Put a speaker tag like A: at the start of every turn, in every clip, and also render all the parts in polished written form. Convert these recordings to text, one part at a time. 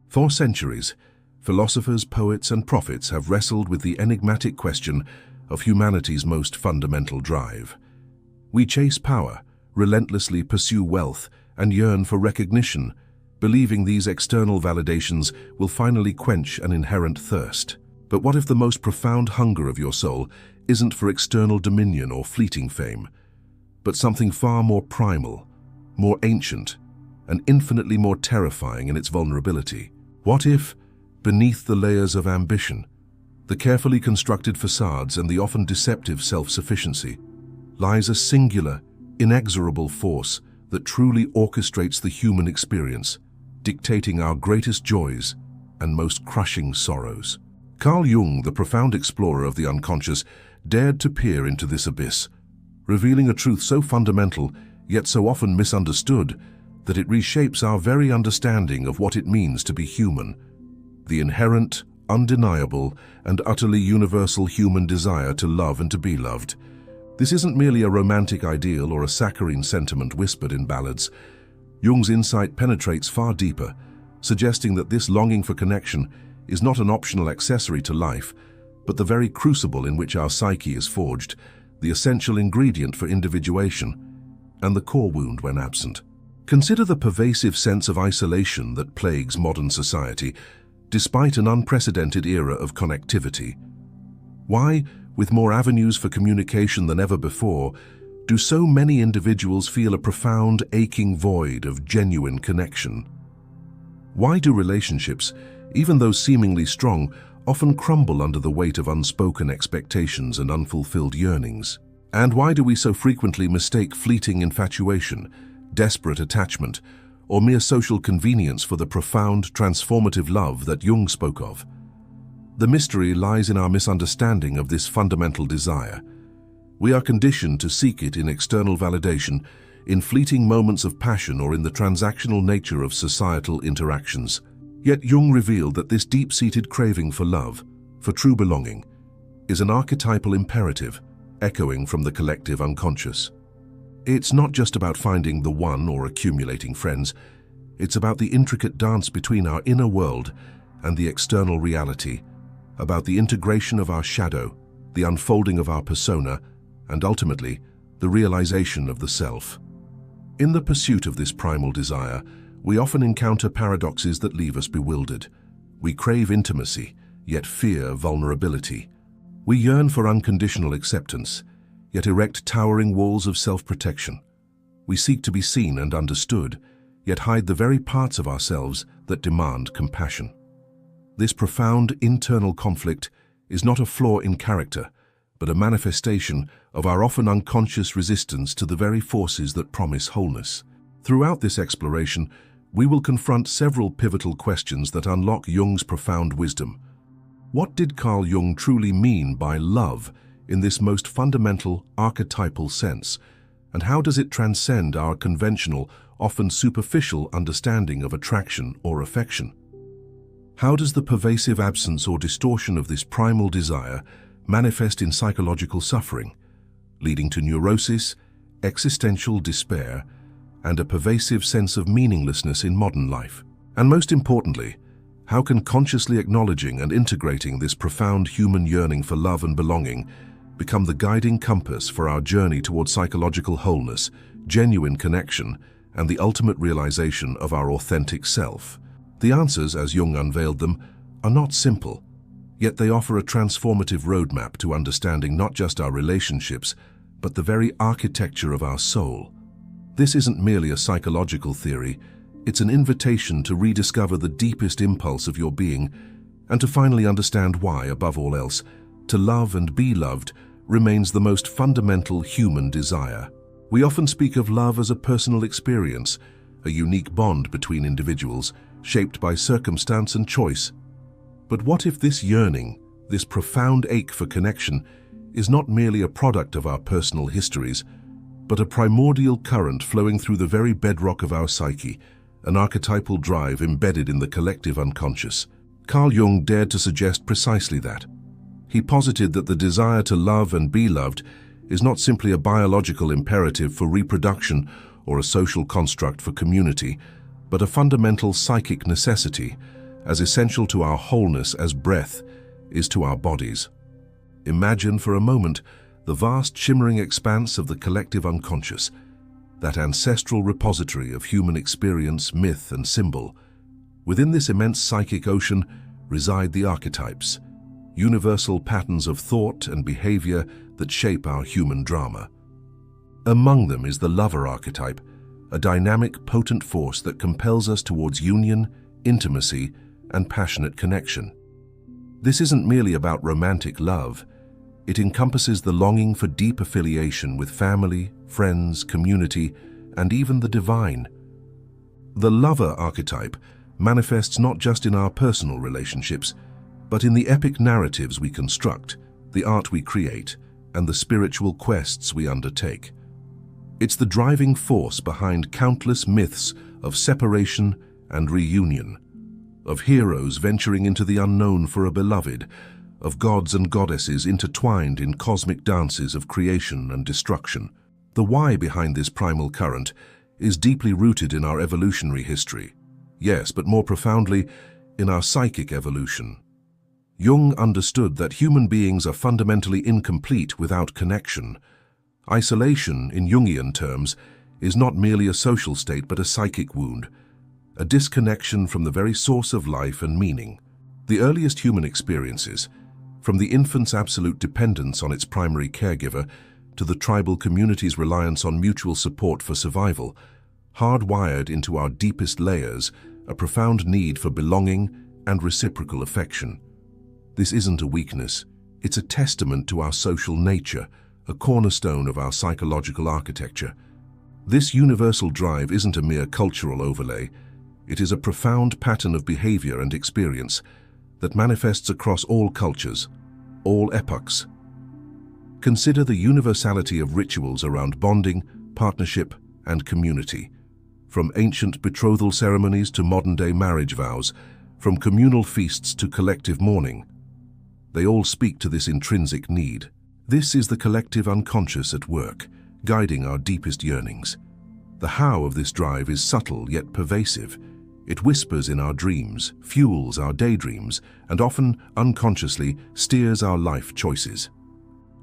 A: For centuries, philosophers, poets, and prophets have wrestled with the enigmatic question of humanity's most fundamental drive. We chase power, relentlessly pursue wealth, and yearn for recognition, believing these external validations will finally quench an inherent thirst. But what if the most profound hunger of your soul isn't for external dominion or fleeting fame, but something far more primal, more ancient, and infinitely more terrifying in its vulnerability? What if, beneath the layers of ambition, the carefully constructed facades and the often deceptive self-sufficiency, lies a singular, inexorable force that truly orchestrates the human experience, dictating our greatest joys and most crushing sorrows? Carl Jung, the profound explorer of the unconscious, dared to peer into this abyss, revealing a truth so fundamental, yet so often misunderstood, that it reshapes our very understanding of what it means to be human: the inherent, undeniable, and utterly universal human desire to love and to be loved. This isn't merely a romantic ideal or a saccharine sentiment whispered in ballads. Jung's insight penetrates far deeper, suggesting that this longing for connection is not an optional accessory to life, but the very crucible in which our psyche is forged, the essential ingredient for individuation, and the core wound when absent. Consider the pervasive sense of isolation that plagues modern society, despite an unprecedented era of connectivity. Why, with more avenues for communication than ever before, do so many individuals feel a profound, aching void of genuine connection? Why do relationships, even those seemingly strong, often crumble under the weight of unspoken expectations and unfulfilled yearnings? And why do we so frequently mistake fleeting infatuation, desperate attachment, or mere social convenience for the profound, transformative love that Jung spoke of? The mystery lies in our misunderstanding of this fundamental desire. We are conditioned to seek it in external validation, in fleeting moments of passion, or in the transactional nature of societal interactions. Yet Jung revealed that this deep-seated craving for love, for true belonging, is an archetypal imperative, echoing from the collective unconscious. It's not just about finding the one or accumulating friends. It's about the intricate dance between our inner world and the external reality, about the integration of our shadow, the unfolding of our persona, and ultimately, the realization of the self. In the pursuit of this primal desire, we often encounter paradoxes that leave us bewildered. We crave intimacy, yet fear vulnerability. We yearn for unconditional acceptance, yet erect towering walls of self-protection. We seek to be seen and understood, yet hide the very parts of ourselves that demand compassion. This profound internal conflict is not a flaw in character, but a manifestation of our often unconscious resistance to the very forces that promise wholeness. Throughout this exploration, we will confront several pivotal questions that unlock Jung's profound wisdom. What did Carl Jung truly mean by love in this most fundamental, archetypal sense, and how does it transcend our conventional, often superficial understanding of attraction or affection? How does the pervasive absence or distortion of this primal desire manifest in psychological suffering, leading to neurosis, existential despair, and a pervasive sense of meaninglessness in modern life? And most importantly, how can consciously acknowledging and integrating this profound human yearning for love and belonging become the guiding compass for our journey towards psychological wholeness, genuine connection, and the ultimate realization of our authentic self? The answers, as Jung unveiled them, are not simple, yet they offer a transformative roadmap to understanding not just our relationships, but the very architecture of our soul. This isn't merely a psychological theory, it's an invitation to rediscover the deepest impulse of your being and to finally understand why, above all else, to love and be loved remains the most fundamental human desire. We often speak of love as a personal experience, a unique bond between individuals, shaped by circumstance and choice. But what if this yearning, this profound ache for connection, is not merely a product of our personal histories, but a primordial current flowing through the very bedrock of our psyche, an archetypal drive embedded in the collective unconscious? Carl Jung dared to suggest precisely that. He posited that the desire to love and be loved is not simply a biological imperative for reproduction or a social construct for community, but a fundamental psychic necessity, as essential to our wholeness as breath is to our bodies. Imagine for a moment the vast shimmering expanse of the collective unconscious, that ancestral repository of human experience, myth, and symbol. Within this immense psychic ocean reside the archetypes, universal patterns of thought and behavior that shape our human drama. Among them is the lover archetype, a dynamic, potent force that compels us towards union, intimacy, and passionate connection. This isn't merely about romantic love. It encompasses the longing for deep affiliation with family, friends, community, and even the divine. The lover archetype manifests not just in our personal relationships, but in the epic narratives we construct, the art we create, and the spiritual quests we undertake. It's the driving force behind countless myths of separation and reunion, of heroes venturing into the unknown for a beloved, of gods and goddesses intertwined in cosmic dances of creation and destruction. The why behind this primal current is deeply rooted in our evolutionary history. Yes, but more profoundly, in our psychic evolution. Jung understood that human beings are fundamentally incomplete without connection. Isolation, in Jungian terms, is not merely a social state but a psychic wound, a disconnection from the very source of life and meaning. The earliest human experiences, from the infant's absolute dependence on its primary caregiver to the tribal community's reliance on mutual support for survival, hardwired into our deepest layers a profound need for belonging and reciprocal affection. This isn't a weakness, it's a testament to our social nature, a cornerstone of our psychological architecture. This universal drive isn't a mere cultural overlay, it is a profound pattern of behavior and experience that manifests across all cultures, all epochs. Consider the universality of rituals around bonding, partnership, and community. From ancient betrothal ceremonies to modern-day marriage vows, from communal feasts to collective mourning, they all speak to this intrinsic need. This is the collective unconscious at work, guiding our deepest yearnings. The how of this drive is subtle yet pervasive. It whispers in our dreams, fuels our daydreams, and often, unconsciously, steers our life choices.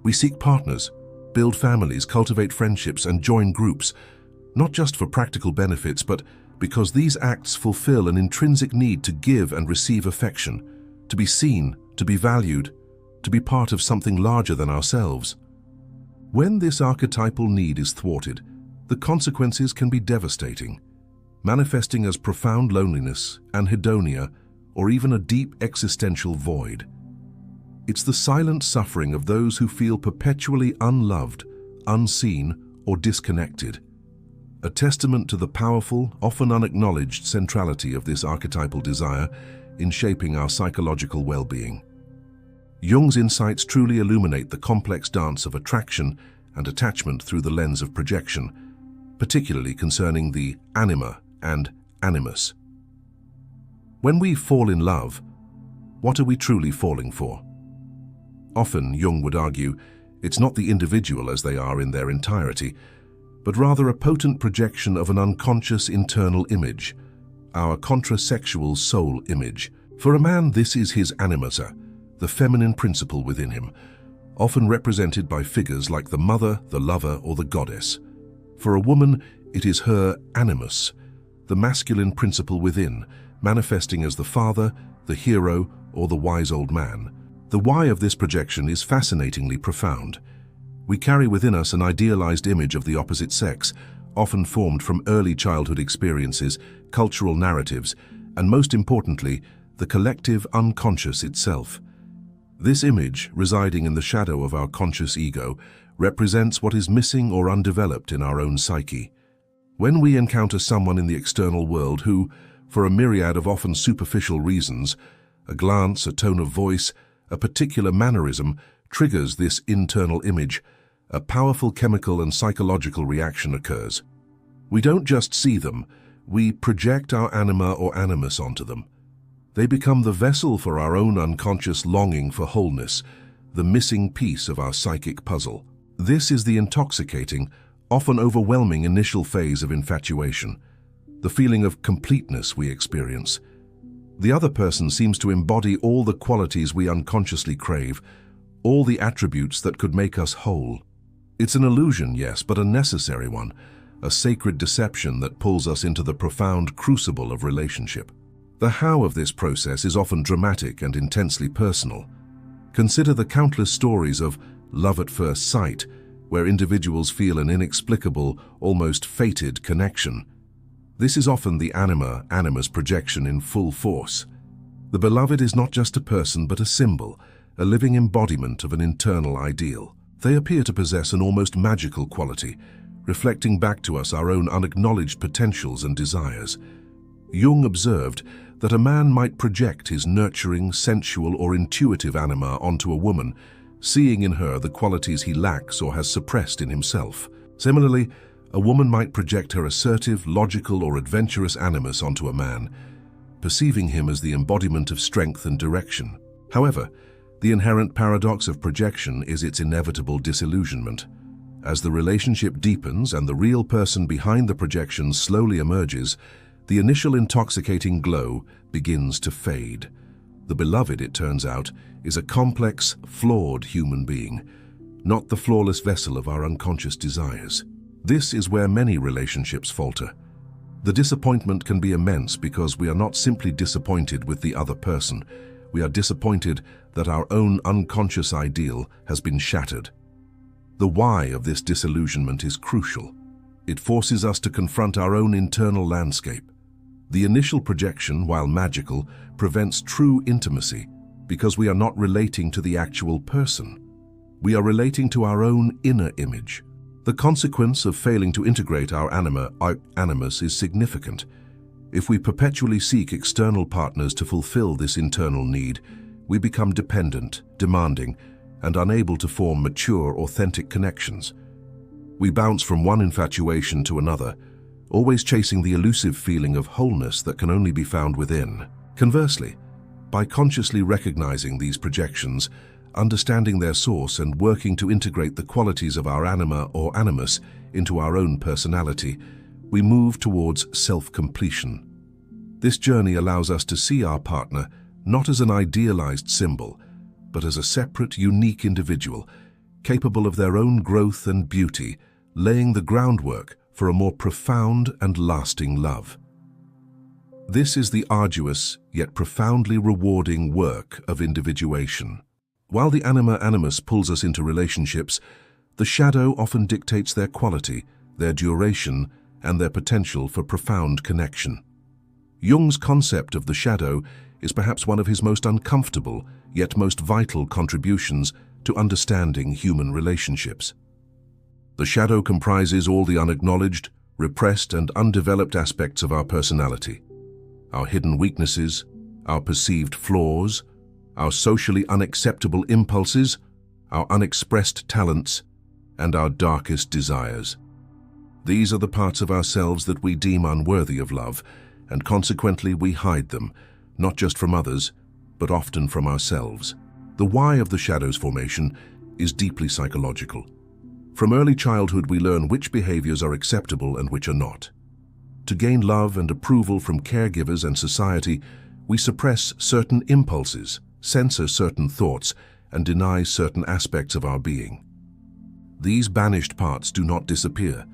A: We seek partners, build families, cultivate friendships, and join groups, not just for practical benefits, but because these acts fulfill an intrinsic need to give and receive affection, to be seen, to be valued, to be part of something larger than ourselves. When this archetypal need is thwarted, the consequences can be devastating, manifesting as profound loneliness, anhedonia, or even a deep existential void. It's the silent suffering of those who feel perpetually unloved, unseen, or disconnected, a testament to the powerful, often unacknowledged centrality of this archetypal desire in shaping our psychological well-being. Jung's insights truly illuminate the complex dance of attraction and attachment through the lens of projection, particularly concerning the anima and animus. When we fall in love, what are we truly falling for? Often, Jung would argue, it's not the individual as they are in their entirety, but rather a potent projection of an unconscious internal image, our contrasexual soul image. For a man, this is his animusa, the feminine principle within him, often represented by figures like the mother, the lover, or the goddess. For a woman, it is her animus, the masculine principle within, manifesting as the father, the hero, or the wise old man. The why of this projection is fascinatingly profound. We carry within us an idealized image of the opposite sex, often formed from early childhood experiences, cultural narratives, and most importantly, the collective unconscious itself. This image, residing in the shadow of our conscious ego, represents what is missing or undeveloped in our own psyche. When we encounter someone in the external world who, for a myriad of often superficial reasons, a glance, a tone of voice, a particular mannerism, triggers this internal image, a powerful chemical and psychological reaction occurs. We don't just see them, we project our anima or animus onto them. They become the vessel for our own unconscious longing for wholeness, the missing piece of our psychic puzzle. This is the intoxicating, often overwhelming initial phase of infatuation, the feeling of completeness we experience. The other person seems to embody all the qualities we unconsciously crave, all the attributes that could make us whole. It's an illusion, yes, but a necessary one, a sacred deception that pulls us into the profound crucible of relationship. The how of this process is often dramatic and intensely personal. Consider the countless stories of love at first sight, where individuals feel an inexplicable, almost fated connection. This is often the anima-animus projection in full force. The beloved is not just a person but a symbol, a living embodiment of an internal ideal. They appear to possess an almost magical quality, reflecting back to us our own unacknowledged potentials and desires. Jung observed that a man might project his nurturing, sensual, or intuitive anima onto a woman, seeing in her the qualities he lacks or has suppressed in himself. Similarly, a woman might project her assertive, logical, or adventurous animus onto a man, perceiving him as the embodiment of strength and direction. However, the inherent paradox of projection is its inevitable disillusionment. As the relationship deepens and the real person behind the projection slowly emerges, the initial intoxicating glow begins to fade. The beloved, it turns out, is a complex, flawed human being, not the flawless vessel of our unconscious desires. This is where many relationships falter. The disappointment can be immense because we are not simply disappointed with the other person. We are disappointed that our own unconscious ideal has been shattered. The why of this disillusionment is crucial. It forces us to confront our own internal landscape. The initial projection, while magical, prevents true intimacy because we are not relating to the actual person. We are relating to our own inner image. The consequence of failing to integrate our animus is significant. If we perpetually seek external partners to fulfill this internal need, we become dependent, demanding, and unable to form mature, authentic connections. We bounce from one infatuation to another, always chasing the elusive feeling of wholeness that can only be found within. Conversely, by consciously recognizing these projections, understanding their source, and working to integrate the qualities of our anima or animus into our own personality, we move towards self-completion. This journey allows us to see our partner not as an idealized symbol, but as a separate, unique individual, capable of their own growth and beauty, laying the groundwork for a more profound and lasting love. This is the arduous, yet profoundly rewarding work of individuation. While the anima-animus pulls us into relationships, the shadow often dictates their quality, their duration, and their potential for profound connection. Jung's concept of the shadow is perhaps one of his most uncomfortable, yet most vital contributions to understanding human relationships. The shadow comprises all the unacknowledged, repressed, and undeveloped aspects of our personality. Our hidden weaknesses, our perceived flaws, our socially unacceptable impulses, our unexpressed talents, and our darkest desires. These are the parts of ourselves that we deem unworthy of love, and consequently we hide them, not just from others, but often from ourselves. The why of the shadow's formation is deeply psychological. From early childhood we learn which behaviors are acceptable and which are not. To gain love and approval from caregivers and society, we suppress certain impulses, censor certain thoughts, and deny certain aspects of our being. These banished parts do not disappear.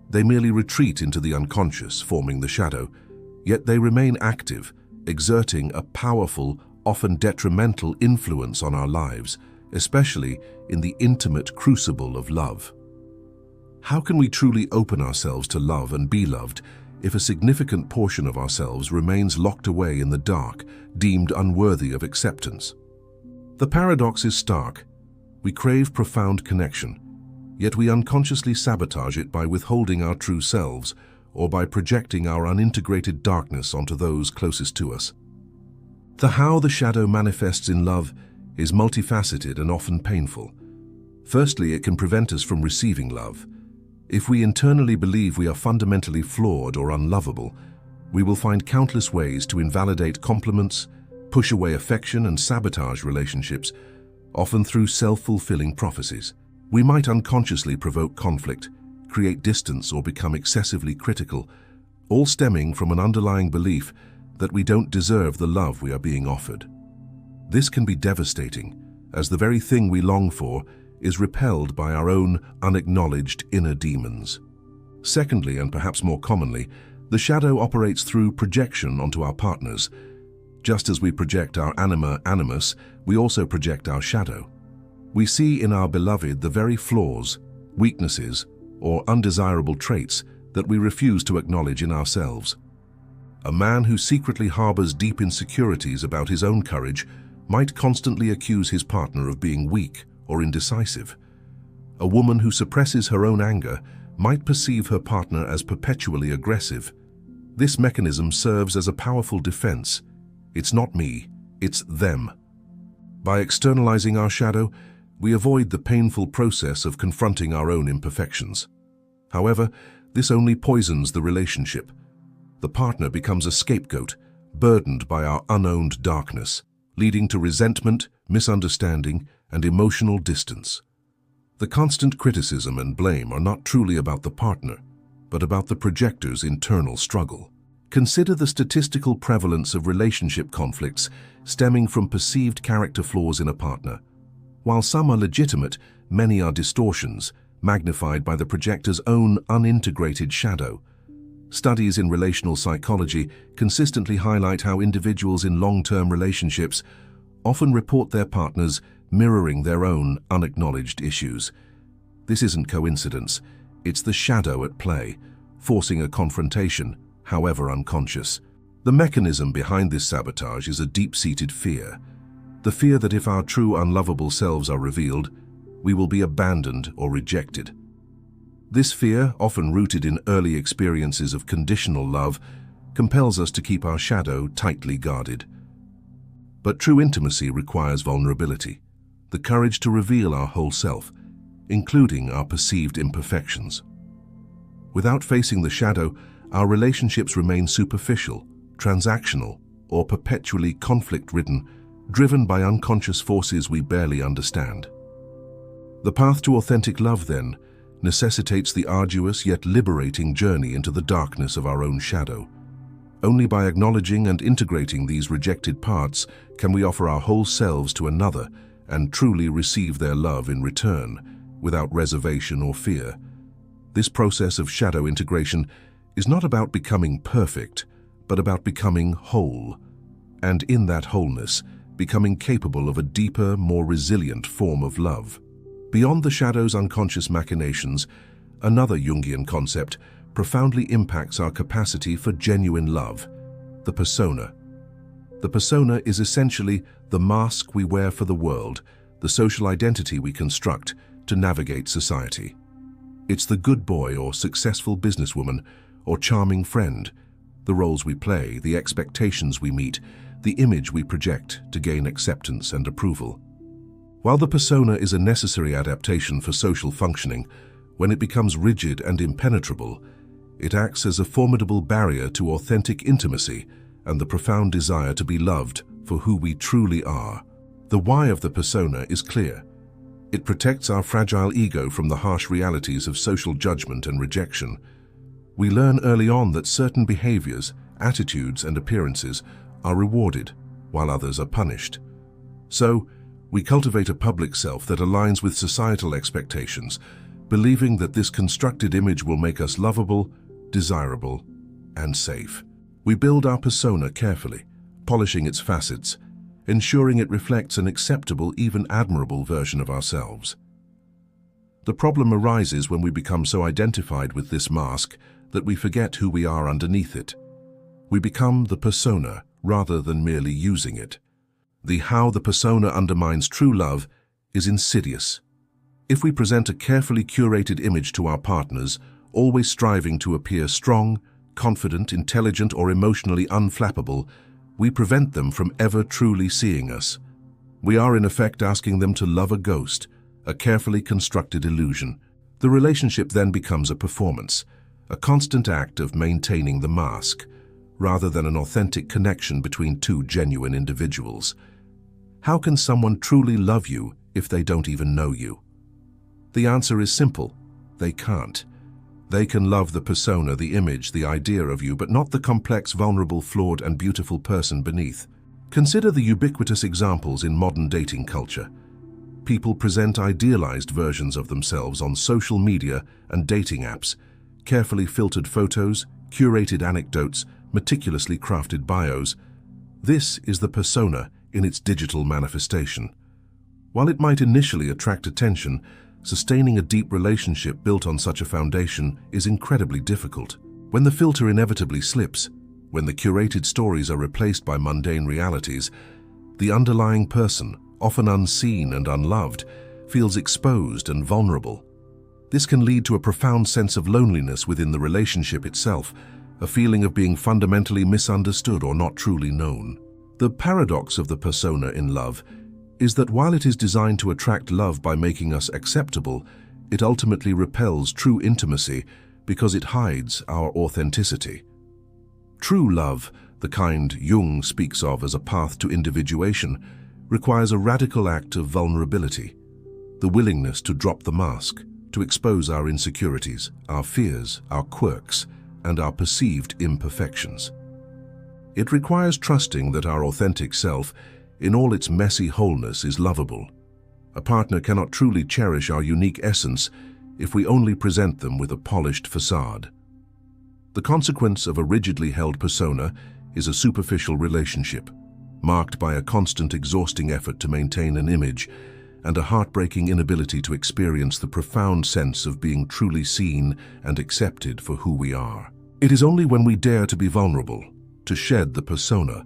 A: They merely retreat into the unconscious, forming the shadow, yet they remain active, exerting a powerful, often detrimental influence on our lives, especially in the intimate crucible of love. How can we truly open ourselves to love and be loved if a significant portion of ourselves remains locked away in the dark, deemed unworthy of acceptance? The paradox is stark. We crave profound connection, yet we unconsciously sabotage it by withholding our true selves or by projecting our unintegrated darkness onto those closest to us. The how the shadow manifests in love is multifaceted and often painful. Firstly, it can prevent us from receiving love. If we internally believe we are fundamentally flawed or unlovable, we will find countless ways to invalidate compliments, push away affection, and sabotage relationships, often through self-fulfilling prophecies. We might unconsciously provoke conflict, create distance, or become excessively critical, all stemming from an underlying belief that we don't deserve the love we are being offered. This can be devastating, as the very thing we long for is repelled by our own unacknowledged inner demons. Secondly, and perhaps more commonly, the shadow operates through projection onto our partners. Just as we project our anima animus, we also project our shadow. We see in our beloved the very flaws, weaknesses, or undesirable traits that we refuse to acknowledge in ourselves. A man who secretly harbors deep insecurities about his own courage might constantly accuse his partner of being weak or indecisive. A woman who suppresses her own anger might perceive her partner as perpetually aggressive. This mechanism serves as a powerful defense. It's not me, it's them. By externalizing our shadow, we avoid the painful process of confronting our own imperfections. However, this only poisons the relationship. The partner becomes a scapegoat, burdened by our unowned darkness, leading to resentment, misunderstanding, and emotional distance. The constant criticism and blame are not truly about the partner, but about the projector's internal struggle. Consider the statistical prevalence of relationship conflicts stemming from perceived character flaws in a partner. While some are legitimate, many are distortions, magnified by the projector's own unintegrated shadow. Studies in relational psychology consistently highlight how individuals in long-term relationships often report their partners mirroring their own unacknowledged issues. This isn't coincidence, it's the shadow at play, forcing a confrontation, however unconscious. The mechanism behind this sabotage is a deep-seated fear. The fear that if our true unlovable selves are revealed, we will be abandoned or rejected. This fear, often rooted in early experiences of conditional love, compels us to keep our shadow tightly guarded. But true intimacy requires vulnerability, the courage to reveal our whole self, including our perceived imperfections. Without facing the shadow, our relationships remain superficial, transactional, or perpetually conflict-ridden, driven by unconscious forces we barely understand. The path to authentic love, then, necessitates the arduous yet liberating journey into the darkness of our own shadow. Only by acknowledging and integrating these rejected parts can we offer our whole selves to another and truly receive their love in return, without reservation or fear. This process of shadow integration is not about becoming perfect, but about becoming whole, and in that wholeness, becoming capable of a deeper, more resilient form of love. Beyond the shadow's unconscious machinations, another Jungian concept profoundly impacts our capacity for genuine love: the persona. The persona is essentially the mask we wear for the world, the social identity we construct to navigate society. It's the good boy or successful businesswoman or charming friend, the roles we play, the expectations we meet, the image we project to gain acceptance and approval. While the persona is a necessary adaptation for social functioning, when it becomes rigid and impenetrable, it acts as a formidable barrier to authentic intimacy and the profound desire to be loved for who we truly are. The why of the persona is clear. It protects our fragile ego from the harsh realities of social judgment and rejection. We learn early on that certain behaviors, attitudes, and appearances are rewarded, while others are punished. So, we cultivate a public self that aligns with societal expectations, believing that this constructed image will make us lovable, desirable, and safe. We build our persona carefully, polishing its facets, ensuring it reflects an acceptable, even admirable version of ourselves. The problem arises when we become so identified with this mask that we forget who we are underneath it. We become the persona rather than merely using it. The how the persona undermines true love is insidious. If we present a carefully curated image to our partners, always striving to appear strong, confident, intelligent, or emotionally unflappable, we prevent them from ever truly seeing us. We are in effect asking them to love a ghost, a carefully constructed illusion. The relationship then becomes a performance, a constant act of maintaining the mask, rather than an authentic connection between two genuine individuals. How can someone truly love you if they don't even know you? The answer is simple: they can't. They can love the persona, the image, the idea of you, but not the complex, vulnerable, flawed, and beautiful person beneath. Consider the ubiquitous examples in modern dating culture. People present idealized versions of themselves on social media and dating apps, carefully filtered photos, curated anecdotes, meticulously crafted bios. This is the persona in its digital manifestation. While it might initially attract attention, sustaining a deep relationship built on such a foundation is incredibly difficult. When the filter inevitably slips, when the curated stories are replaced by mundane realities, the underlying person, often unseen and unloved, feels exposed and vulnerable. This can lead to a profound sense of loneliness within the relationship itself, a feeling of being fundamentally misunderstood or not truly known. The paradox of the persona in love is that while it is designed to attract love by making us acceptable, it ultimately repels true intimacy because it hides our authenticity. True love, the kind Jung speaks of as a path to individuation, requires a radical act of vulnerability, the willingness to drop the mask, to expose our insecurities, our fears, our quirks, and our perceived imperfections. It requires trusting that our authentic self, in all its messy wholeness, is lovable. A partner cannot truly cherish our unique essence if we only present them with a polished facade. The consequence of a rigidly held persona is a superficial relationship, marked by a constant exhausting effort to maintain an image and a heartbreaking inability to experience the profound sense of being truly seen and accepted for who we are. It is only when we dare to be vulnerable, to shed the persona,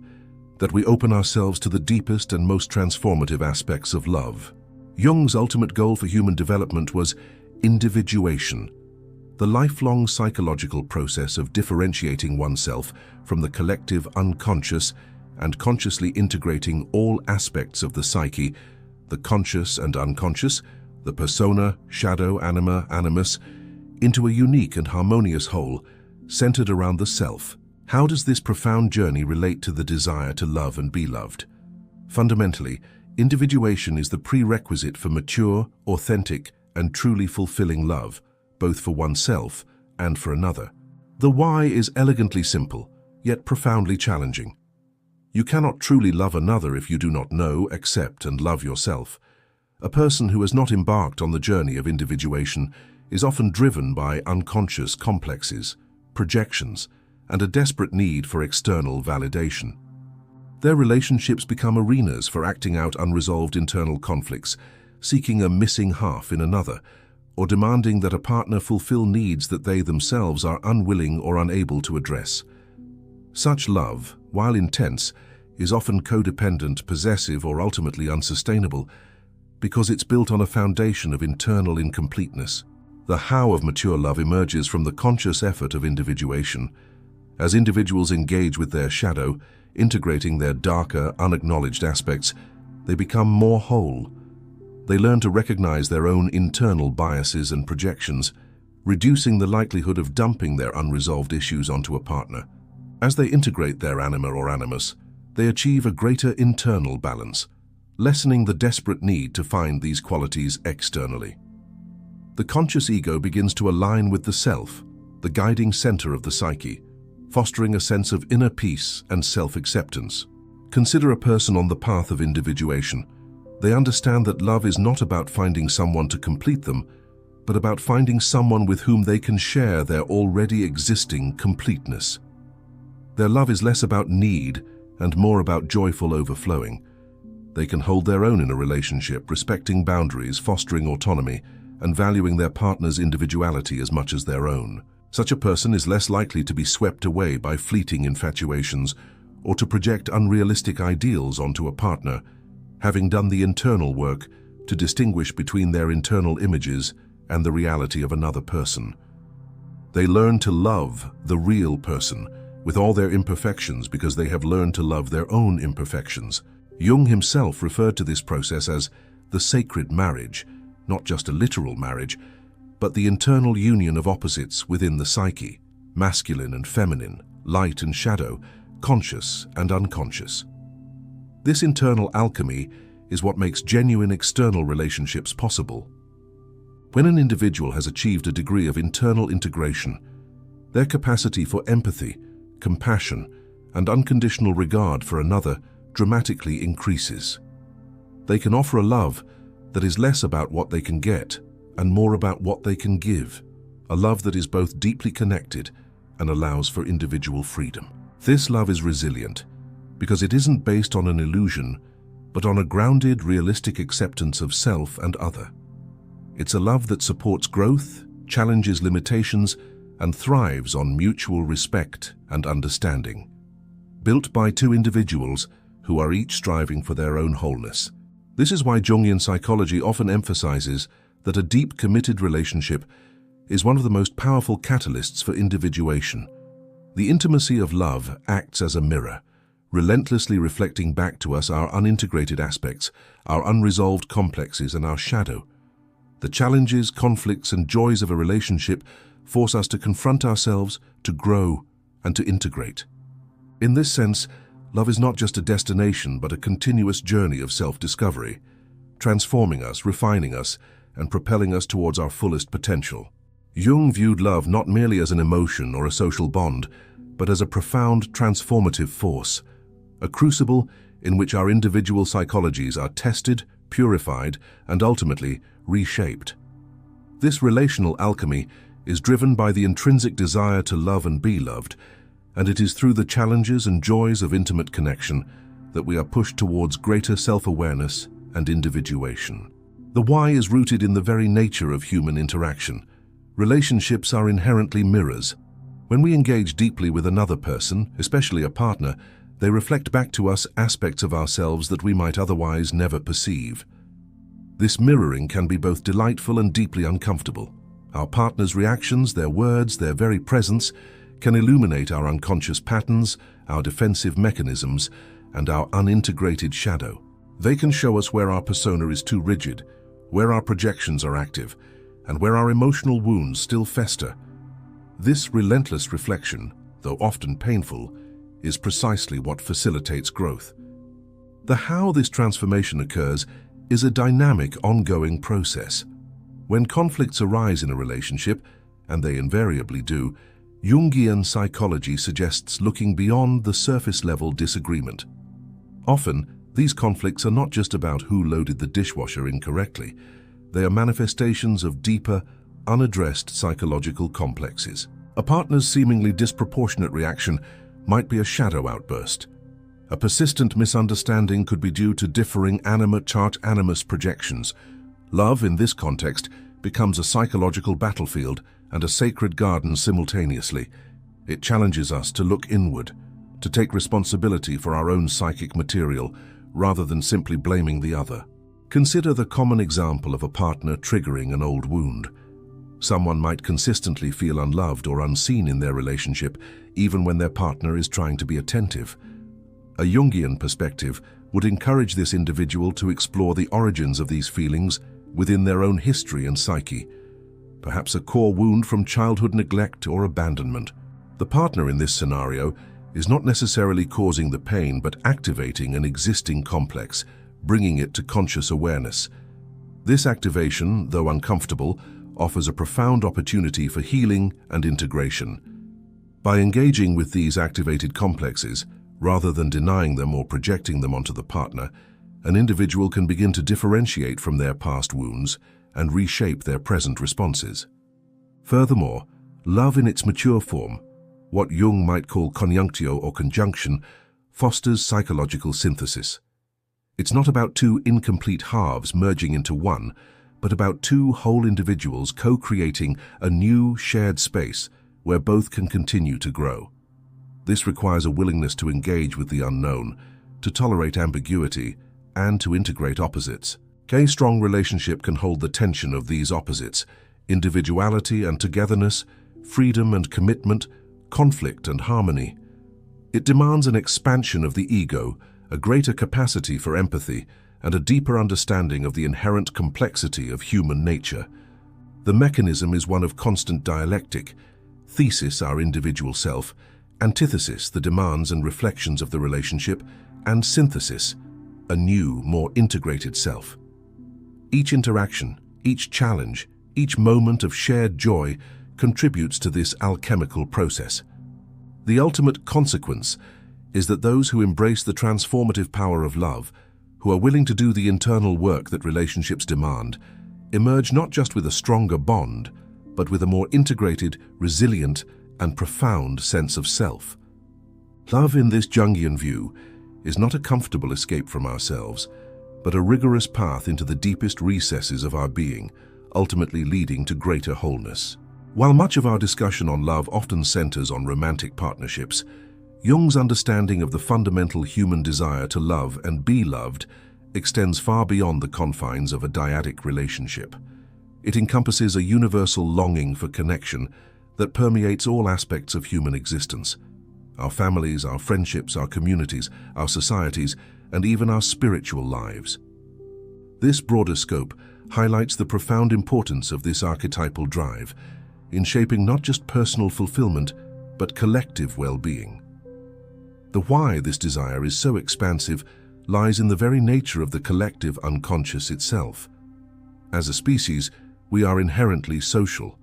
A: that we open ourselves to the deepest and most transformative aspects of love. Jung's ultimate goal for human development was individuation, the lifelong psychological process of differentiating oneself from the collective unconscious and consciously integrating all aspects of the psyche, the conscious and unconscious, the persona, shadow, anima, animus, into a unique and harmonious whole centered around the self. How does this profound journey relate to the desire to love and be loved? Fundamentally, individuation is the prerequisite for mature, authentic, and truly fulfilling love, both for oneself and for another. The why is elegantly simple, yet profoundly challenging. You cannot truly love another if you do not know, accept, and love yourself. A person who has not embarked on the journey of individuation is often driven by unconscious complexes, projections, and a desperate need for external validation. Their relationships become arenas for acting out unresolved internal conflicts, seeking a missing half in another, or demanding that a partner fulfill needs that they themselves are unwilling or unable to address. Such love, while intense, is often codependent, possessive, or ultimately unsustainable because it's built on a foundation of internal incompleteness. The how of mature love emerges from the conscious effort of individuation. As individuals engage with their shadow, integrating their darker, unacknowledged aspects, they become more whole. They learn to recognize their own internal biases and projections, reducing the likelihood of dumping their unresolved issues onto a partner. As they integrate their anima or animus, they achieve a greater internal balance, lessening the desperate need to find these qualities externally. The conscious ego begins to align with the self, the guiding center of the psyche, fostering a sense of inner peace and self-acceptance. Consider a person on the path of individuation. They understand that love is not about finding someone to complete them, but about finding someone with whom they can share their already existing completeness. Their love is less about need and more about joyful overflowing. They can hold their own in a relationship, respecting boundaries, fostering autonomy, and valuing their partner's individuality as much as their own. Such a person is less likely to be swept away by fleeting infatuations or to project unrealistic ideals onto a partner, having done the internal work to distinguish between their internal images and the reality of another person. They learn to love the real person with all their imperfections because they have learned to love their own imperfections. Jung himself referred to this process as the sacred marriage, not just a literal marriage, but the internal union of opposites within the psyche, masculine and feminine, light and shadow, conscious and unconscious. This internal alchemy is what makes genuine external relationships possible. When an individual has achieved a degree of internal integration, their capacity for empathy, compassion, and unconditional regard for another dramatically increases. They can offer a love that is less about what they can get and more about what they can give, a love that is both deeply connected and allows for individual freedom. This love is resilient because it isn't based on an illusion, but on a grounded, realistic acceptance of self and other. It's a love that supports growth, challenges limitations, and thrives on mutual respect and understanding. Built by two individuals who are each striving for their own wholeness. This is why Jungian psychology often emphasizes that a deep, committed relationship is one of the most powerful catalysts for individuation. The intimacy of love acts as a mirror, relentlessly reflecting back to us our unintegrated aspects, our unresolved complexes, and our shadow. The challenges, conflicts, and joys of a relationship force us to confront ourselves, to grow, and to integrate. In this sense, love is not just a destination, but a continuous journey of self-discovery, transforming us, refining us, and propelling us towards our fullest potential. Jung viewed love not merely as an emotion or a social bond, but as a profound transformative force, a crucible in which our individual psychologies are tested, purified, and ultimately reshaped. This relational alchemy is driven by the intrinsic desire to love and be loved, and it is through the challenges and joys of intimate connection that we are pushed towards greater self-awareness and individuation. The why is rooted in the very nature of human interaction. Relationships are inherently mirrors. When we engage deeply with another person, especially a partner, they reflect back to us aspects of ourselves that we might otherwise never perceive. This mirroring can be both delightful and deeply uncomfortable. Our partner's reactions, their words, their very presence can illuminate our unconscious patterns, our defensive mechanisms, and our unintegrated shadow. They can show us where our persona is too rigid, where our projections are active, and where our emotional wounds still fester. This relentless reflection, though often painful, is precisely what facilitates growth. The how this transformation occurs is a dynamic, ongoing process. When conflicts arise in a relationship, and they invariably do, Jungian psychology suggests looking beyond the surface-level disagreement. Often, these conflicts are not just about who loaded the dishwasher incorrectly. They are manifestations of deeper, unaddressed psychological complexes. A partner's seemingly disproportionate reaction might be a shadow outburst. A persistent misunderstanding could be due to differing animus projections. Love, in this context, becomes a psychological battlefield and a sacred garden simultaneously. It challenges us to look inward, to take responsibility for our own psychic material, rather than simply blaming the other. Consider the common example of a partner triggering an old wound. Someone might consistently feel unloved or unseen in their relationship, even when their partner is trying to be attentive. A Jungian perspective would encourage this individual to explore the origins of these feelings within their own history and psyche, perhaps a core wound from childhood neglect or abandonment. The partner in this scenario is not necessarily causing the pain, but activating an existing complex, bringing it to conscious awareness. This activation, though uncomfortable, offers a profound opportunity for healing and integration. By engaging with these activated complexes, rather than denying them or projecting them onto the partner, an individual can begin to differentiate from their past wounds and reshape their present responses. Furthermore, love in its mature form, what Jung might call conjunctio or conjunction, fosters psychological synthesis. It's not about two incomplete halves merging into one, but about two whole individuals co-creating a new shared space where both can continue to grow. This requires a willingness to engage with the unknown, to tolerate ambiguity, and to integrate opposites. A strong relationship can hold the tension of these opposites: individuality and togetherness, freedom and commitment, conflict and harmony. It demands an expansion of the ego, a greater capacity for empathy, and a deeper understanding of the inherent complexity of human nature. The mechanism is one of constant dialectic: thesis, our individual self; antithesis, the demands and reflections of the relationship; and synthesis, a new, more integrated self. Each interaction, each challenge, Each moment of shared joy contributes to this alchemical process. The ultimate consequence is that those who embrace the transformative power of love, who are willing to do the internal work that relationships demand, emerge not just with a stronger bond, but with a more integrated, resilient, and profound sense of self. Love in this Jungian view is not a comfortable escape from ourselves, but a rigorous path into the deepest recesses of our being, ultimately leading to greater wholeness. While much of our discussion on love often centers on romantic partnerships, Jung's understanding of the fundamental human desire to love and be loved extends far beyond the confines of a dyadic relationship. It encompasses a universal longing for connection that permeates all aspects of human existence: our families, our friendships, our communities, our societies, and even our spiritual lives. This broader scope highlights the profound importance of this archetypal drive in shaping not just personal fulfillment, but collective well-being. The why this desire is so expansive lies in the very nature of the collective unconscious itself. As a species, we are inherently social.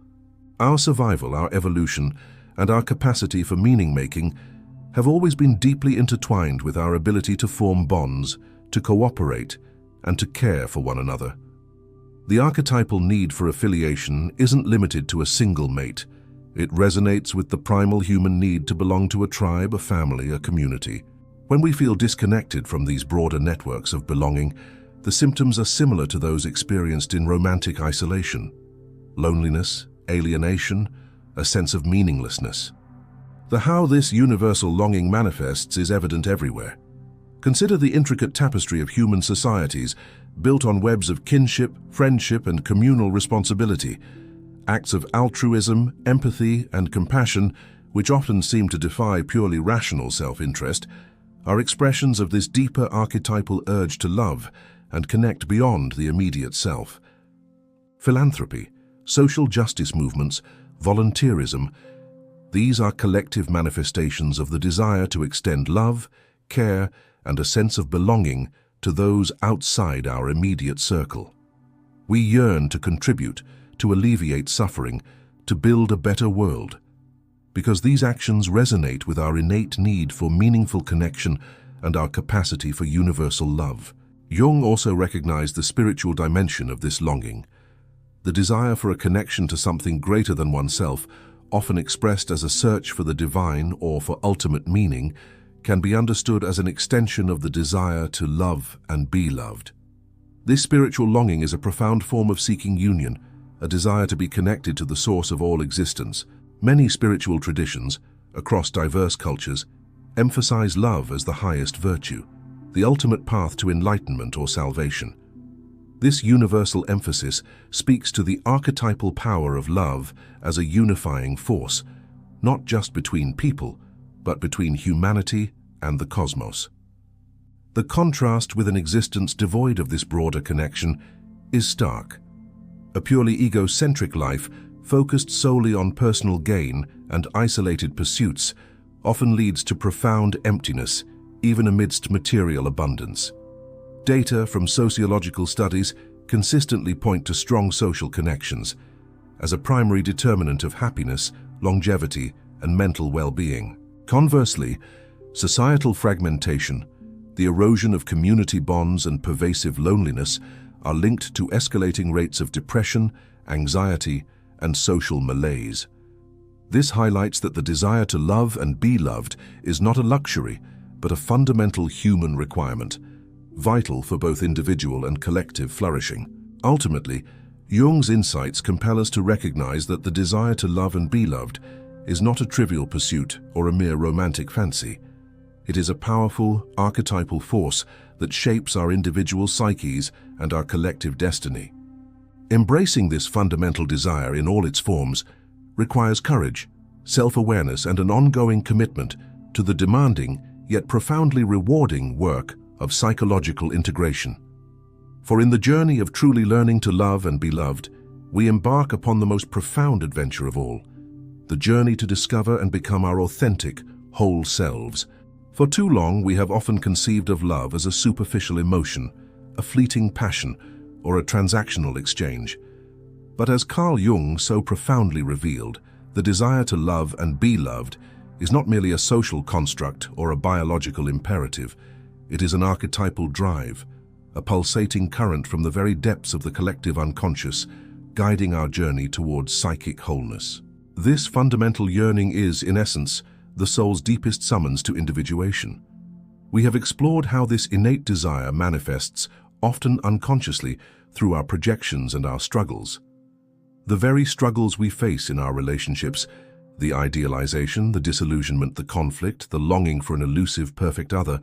A: Our survival, our evolution, and our capacity for meaning-making have always been deeply intertwined with our ability to form bonds, to cooperate, and to care for one another. The archetypal need for affiliation isn't limited to a single mate. It resonates with the primal human need to belong to a tribe, a family, a community. When we feel disconnected from these broader networks of belonging, the symptoms are similar to those experienced in romantic isolation: loneliness, alienation, a sense of meaninglessness. How this universal longing manifests is evident everywhere. Consider the intricate tapestry of human societies built on webs of kinship, friendship, and communal responsibility. Acts of altruism, empathy, and compassion, which often seem to defy purely rational self-interest, are expressions of this deeper archetypal urge to love and connect beyond the immediate self. Philanthropy, social justice movements, volunteerism, these are collective manifestations of the desire to extend love, care, and a sense of belonging to those outside our immediate circle. We yearn to contribute, to alleviate suffering, to build a better world, because these actions resonate with our innate need for meaningful connection and our capacity for universal love. Jung also recognized the spiritual dimension of this longing. The desire for a connection to something greater than oneself, often expressed as a search for the divine or for ultimate meaning, can be understood as an extension of the desire to love and be loved. This spiritual longing is a profound form of seeking union, a desire to be connected to the source of all existence. Many spiritual traditions, across diverse cultures, emphasize love as the highest virtue, the ultimate path to enlightenment or salvation. This universal emphasis speaks to the archetypal power of love as a unifying force, not just between people, but between humanity and the cosmos. The contrast with an existence devoid of this broader connection is stark. A purely egocentric life, focused solely on personal gain and isolated pursuits, often leads to profound emptiness, even amidst material abundance. Data from sociological studies consistently point to strong social connections as a primary determinant of happiness, longevity, and mental well-being. Conversely, societal fragmentation, the erosion of community bonds, and pervasive loneliness are linked to escalating rates of depression, anxiety, and social malaise. This highlights that the desire to love and be loved is not a luxury, but a fundamental human requirement, vital for both individual and collective flourishing. Ultimately, Jung's insights compel us to recognize that the desire to love and be loved is not a trivial pursuit or a mere romantic fancy. It is a powerful, archetypal force that shapes our individual psyches and our collective destiny. Embracing this fundamental desire in all its forms requires courage, self-awareness, and an ongoing commitment to the demanding yet profoundly rewarding work of psychological integration. For in the journey of truly learning to love and be loved, we embark upon the most profound adventure of all, the journey to discover and become our authentic, whole selves. For too long, we have often conceived of love as a superficial emotion, a fleeting passion, or a transactional exchange. But as Carl Jung so profoundly revealed, the desire to love and be loved is not merely a social construct or a biological imperative. It is an archetypal drive, a pulsating current from the very depths of the collective unconscious, guiding our journey towards psychic wholeness. This fundamental yearning is, in essence, the soul's deepest summons to individuation. We have explored how this innate desire manifests, often unconsciously, through our projections and our struggles. The very struggles we face in our relationships, the idealization, the disillusionment, the conflict, the longing for an elusive, perfect other,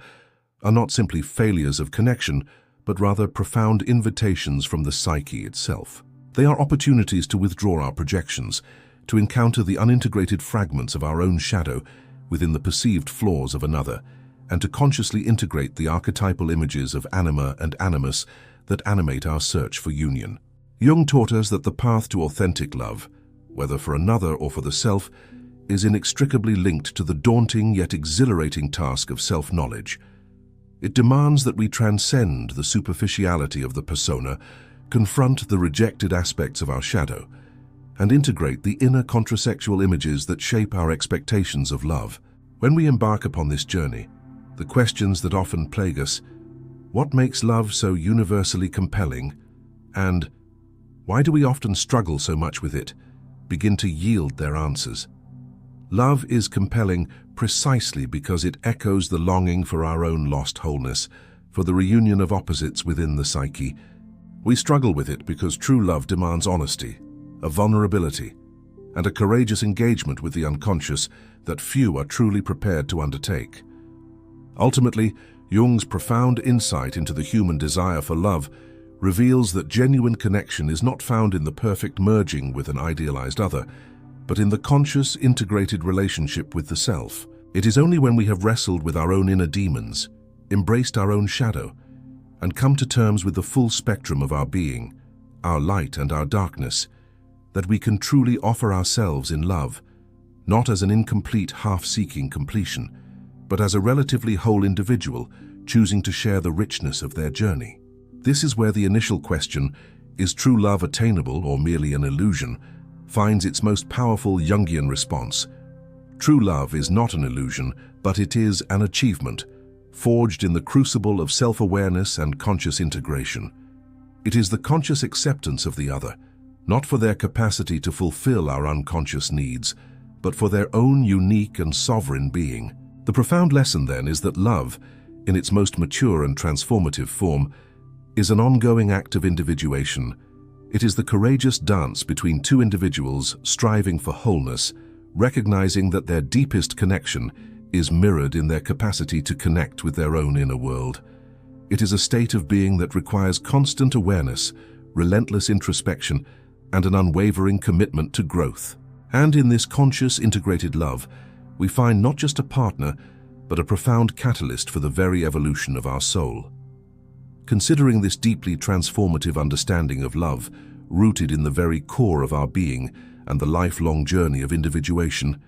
A: are not simply failures of connection, but rather profound invitations from the psyche itself. They are opportunities to withdraw our projections, to encounter the unintegrated fragments of our own shadow within the perceived flaws of another, and to consciously integrate the archetypal images of anima and animus that animate our search for union. Jung taught us that the path to authentic love, whether for another or for the self, is inextricably linked to the daunting yet exhilarating task of self-knowledge. It demands that we transcend the superficiality of the persona, confront the rejected aspects of our shadow, and integrate the inner contrasexual images that shape our expectations of love. When we embark upon this journey, the questions that often plague us, what makes love so universally compelling, and why do we often struggle so much with it, begin to yield their answers. Love is compelling precisely because it echoes the longing for our own lost wholeness, for the reunion of opposites within the psyche. We struggle with it because true love demands honesty, a vulnerability, and a courageous engagement with the unconscious that few are truly prepared to undertake. Ultimately, Jung's profound insight into the human desire for love reveals that genuine connection is not found in the perfect merging with an idealized other, but in the conscious, integrated relationship with the self. It is only when we have wrestled with our own inner demons, embraced our own shadow, and come to terms with the full spectrum of our being, our light and our darkness, that we can truly offer ourselves in love, not as an incomplete, half-seeking completion, but as a relatively whole individual choosing to share the richness of their journey. This is where the initial question, is true love attainable or merely an illusion, finds its most powerful Jungian response. True love is not an illusion, but it is an achievement, forged in the crucible of self-awareness and conscious integration. It is the conscious acceptance of the other, not for their capacity to fulfill our unconscious needs, but for their own unique and sovereign being. The profound lesson, then, is that love, in its most mature and transformative form, is an ongoing act of individuation. It is the courageous dance between two individuals striving for wholeness, recognizing that their deepest connection is mirrored in their capacity to connect with their own inner world. It is a state of being that requires constant awareness, relentless introspection, and an unwavering commitment to growth. And in this conscious, integrated love, we find not just a partner, but a profound catalyst for the very evolution of our soul. Considering this deeply transformative understanding of love, rooted in the very core of our being and the lifelong journey of individuation,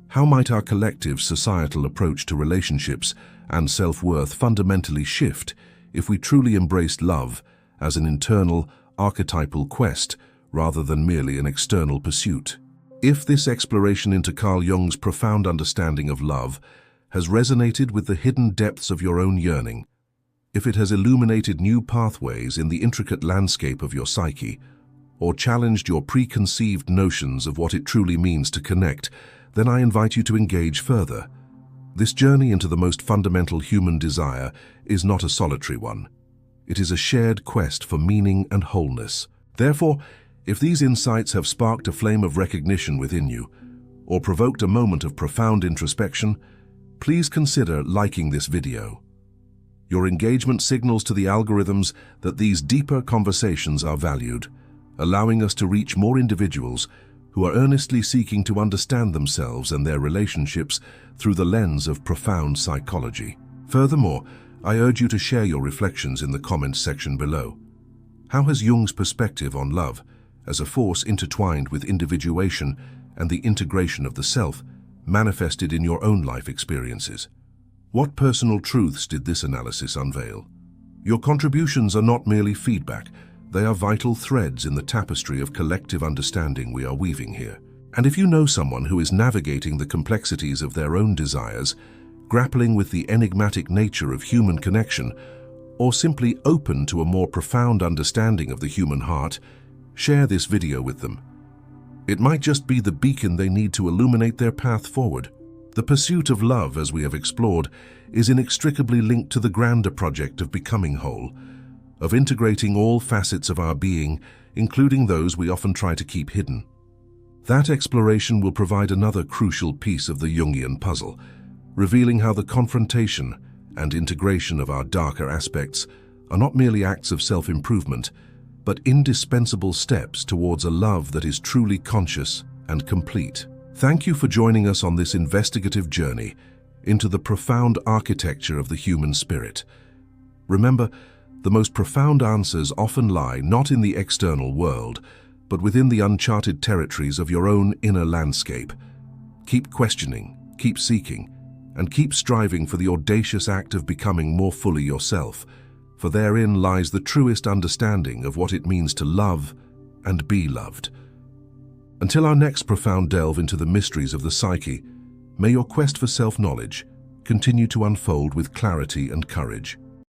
A: how might our collective societal approach to relationships and self-worth fundamentally shift if we truly embraced love as an internal, archetypal quest rather than merely an external pursuit? If this exploration into Carl Jung's profound understanding of love has resonated with the hidden depths of your own yearning, if it has illuminated new pathways in the intricate landscape of your psyche, or challenged your preconceived notions of what it truly means to connect, then I invite you to engage further. This journey into the most fundamental human desire is not a solitary one. It is a shared quest for meaning and wholeness. Therefore, if these insights have sparked a flame of recognition within you, or provoked a moment of profound introspection, please consider liking this video. Your engagement signals to the algorithms that these deeper conversations are valued, allowing us to reach more individuals who are earnestly seeking to understand themselves and their relationships through the lens of profound psychology. Furthermore, I urge you to share your reflections in the comments section below. How has Jung's perspective on love, as a force intertwined with individuation and the integration of the self, manifested in your own life experiences? What personal truths did this analysis unveil? Your contributions are not merely feedback, They are vital threads in the tapestry of collective understanding we are weaving here. And if you know someone who is navigating the complexities of their own desires, grappling with the enigmatic nature of human connection, or simply open to a more profound understanding of the human heart, share this video with them. It might just be the beacon they need to illuminate their path forward. The pursuit of love, as we have explored, is inextricably linked to the grander project of becoming whole, of integrating all facets of our being, including those we often try to keep hidden. That exploration will provide another crucial piece of the Jungian puzzle, revealing how the confrontation and integration of our darker aspects are not merely acts of self-improvement, but indispensable steps towards a love that is truly conscious and complete. Thank you for joining us on this investigative journey into the profound architecture of the human spirit. Remember, the most profound answers often lie not in the external world, but within the uncharted territories of your own inner landscape. Keep questioning, keep seeking, and keep striving for the audacious act of becoming more fully yourself, for therein lies the truest understanding of what it means to love and be loved. Until our next profound delve into the mysteries of the psyche, may your quest for self-knowledge continue to unfold with clarity and courage.